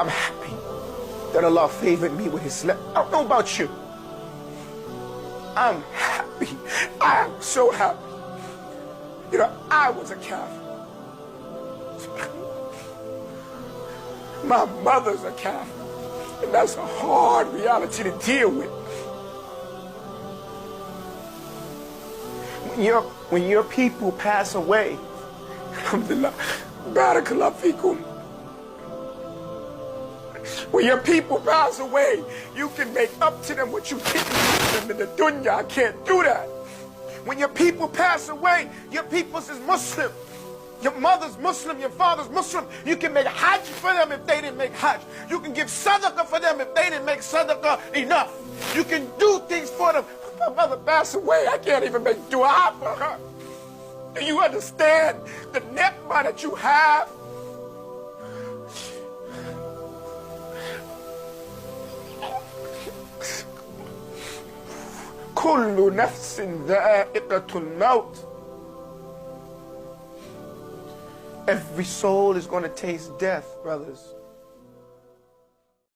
I'm happy that Allah favored me with Islam. I don't know about you. I'm happy. I am so happy. You know, I was a Kafir. My mother's a Kafir. And that's a hard reality to deal with. When your people pass away, alhamdulillah, barakallah fikum. When your people pass away, you can make up to them what you didn't do them in the dunya. I can't do that. When your people pass away, your people's is Muslim. Your mother's Muslim, your father's Muslim. You can make hajj for them if they didn't make hajj. You can give sadaqah for them if they didn't make sadaqah enough. You can do things for them. My mother passed away, I can't even make dua for her. Do you understand the ni'mah that you have? كل نفس ذائقة الموت. Every soul is going to taste death, brothers.